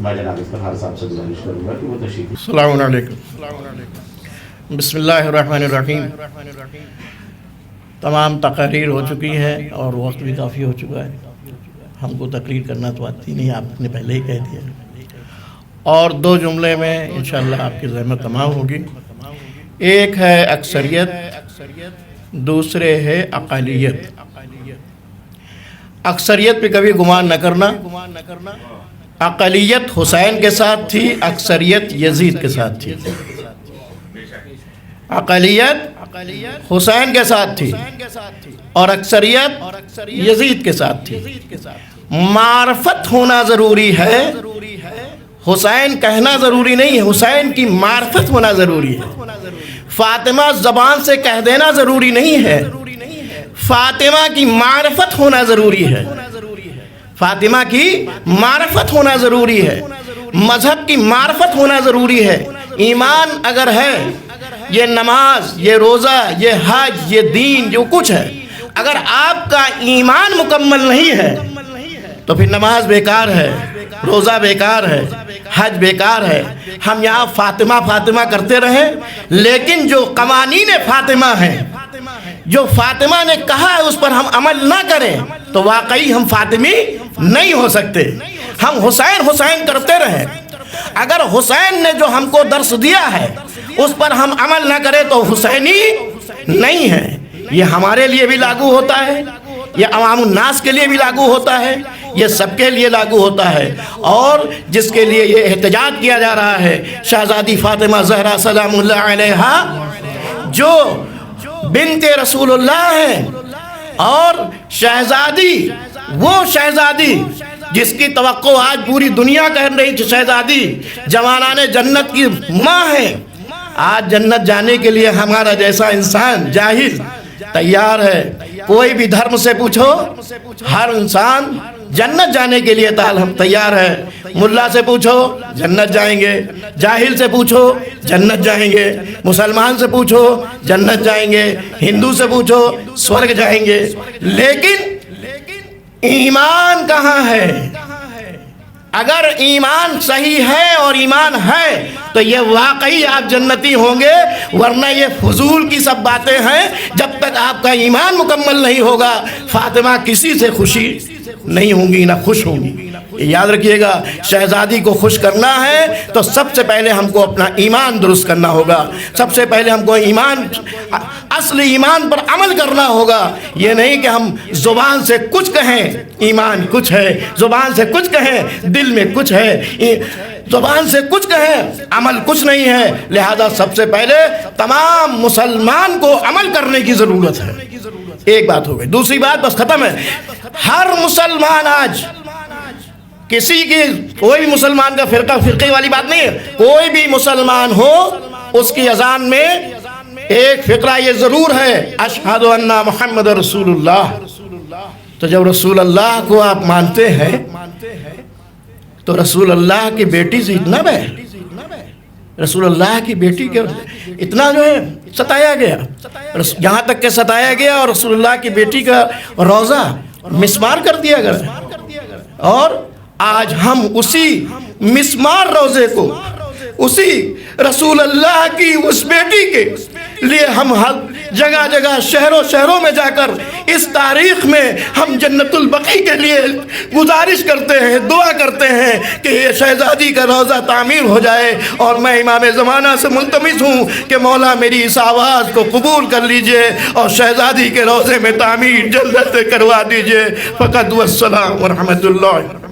میں جناب افتخار صاحب سے گزارش کروں گا کہ وہ تشریف۔ السلام علیکم۔ بسم اللہ الرحمن الرحیم۔ تمام تقاریر ہو چکی ہے اور وقت بھی کافی ہو چکا ہے، ہم کو تقریر کرنا تو آتی نہیں، آپ نے پہلے ہی کہہ دیا، اور دو جملے میں انشاءاللہ آپ کی زحمت تمام ہوگی۔ ایک ہے اکثریت، دوسرے ہے اقلیت۔ اکثریت پہ کبھی گمان نہ کرنا، اقلیت حسین کے ساتھ تھی، اکثریت یزید کے ساتھ تھی۔ اقلیت حسین کے ساتھ تھی اور اکثریت یزید کے ساتھ تھی۔ معرفت ہونا ضروری ہے، حسین کہنا ضروری نہیں ہے، حسین کی معرفت ہونا ضروری ہے۔ فاطمہ زبان سے کہہ دینا ضروری نہیں ہے، فاطمہ کی معرفت ہونا ضروری ہے، فاطمہ کی معرفت ہونا ضروری ہے، مذہب کی معرفت ہونا ضروری ہے۔ ایمان اگر ہے، یہ نماز، یہ روزہ، یہ حج، یہ دین جو کچھ ہے، اگر آپ کا ایمان مکمل نہیں ہے تو پھر نماز بیکار ہے، روزہ بیکار ہے، حج بیکار ہے۔ ہم یہاں فاطمہ فاطمہ کرتے رہیں، لیکن جو قوانین فاطمہ ہیں، جو فاطمہ نے کہا ہے اس پر ہم عمل نہ کریں تو واقعی ہم فاطمی نہیں ہو سکتے۔ ہم حسین حسین کرتے رہیں، اگر حسین نے جو ہم کو درس دیا ہے اس پر ہم عمل نہ کریں تو حسینی نہیں ہے۔ یہ ہمارے لیے بھی لاگو ہوتا ہے، یہ عوام الناس کے لیے بھی لاگو ہوتا ہے، یہ سب کے لیے لاگو ہوتا ہے۔ اور جس کے لیے یہ احتجاج کیا جا رہا ہے، شہزادی فاطمہ زہرا سلام اللہ علیہا، جو بنت رسول اللہ ہیں، اور شہزادی، وہ شہزادی جس کی توقع آج پوری دنیا کر رہی تھی، شہزادی جوانان جنت کی ماں ہے، آج جنت جانے کے لیے ہمارا جیسا انسان جاہل تیار ہے۔ کوئی بھی دھرم سے پوچھو، ہر انسان جنت جانے کے لیے ہم تیار ہے۔ ملا سے پوچھو جنت جائیں گے، جاہل سے پوچھو جنت جائیں گے، مسلمان سے پوچھو جنت جائیں گے، ہندو سے پوچھو سورگ جائیں گے، لیکن ایمان کہاں ہے؟ اگر ایمان صحیح ہے اور ایمان ہے تو یہ واقعی آپ جنتی ہوں گے، ورنہ یہ فضول کی سب باتیں ہیں۔ جب تک آپ کا ایمان مکمل نہیں ہوگا، فاطمہ کسی سے خوشی نہیں ہوں گی، نہ خوش ہوں گی۔ یاد رکھیے گا، شہزادی کو خوش کرنا ہے تو سب سے پہلے ہم کو اپنا ایمان درست کرنا ہوگا، سب سے پہلے ہم کو ایمان، اصل ایمان پر عمل کرنا ہوگا۔ یہ نہیں کہ ہم زبان سے کچھ کہیں ایمان کچھ ہے، زبان سے کچھ کہیں دل میں کچھ ہے، زبان سے کچھ کہیں عمل کچھ نہیں ہے۔ لہذا سب سے پہلے تمام مسلمان کو عمل کرنے کی ضرورت ہے۔ ایک بات ہو گئی، دوسری بات بس ختم ہے۔ ہر مسلمان آج کسی کی، کوئی بھی مسلمان کا فرقے والی بات نہیں ہے، کوئی بھی مسلمان ہو اس کی اذان میں ایک فقرہ یہ ضرور ہے، اشہد ان محمد رسول اللہ۔ تو جب رسول اللہ کو آپ مانتے ہیں تو رسول اللہ کی بیٹی سے اتنا بے، رسول اللہ کی بیٹی کے اتنا جو ہے ستایا گیا، یہاں تک کہ ستایا گیا اور رسول اللہ کی بیٹی کا روزہ مسمار کر دیا گیا۔ اور آج ہم اسی مسمار روزے کو، اسی رسول اللہ کی اس بیٹی کے لیے ہم جگہ جگہ شہروں میں جا کر اس تاریخ میں ہم جنت البقیع کے لیے گزارش کرتے ہیں، دعا کرتے ہیں کہ یہ شہزادی کا روزہ تعمیر ہو جائے۔ اور میں امام زمانہ سے ملتمس ہوں کہ مولا میری اس آواز کو قبول کر لیجئے اور شہزادی کے روزے میں تعمیر جنت کروا دیجئے۔ فقط والسلام ورحمۃ اللہ۔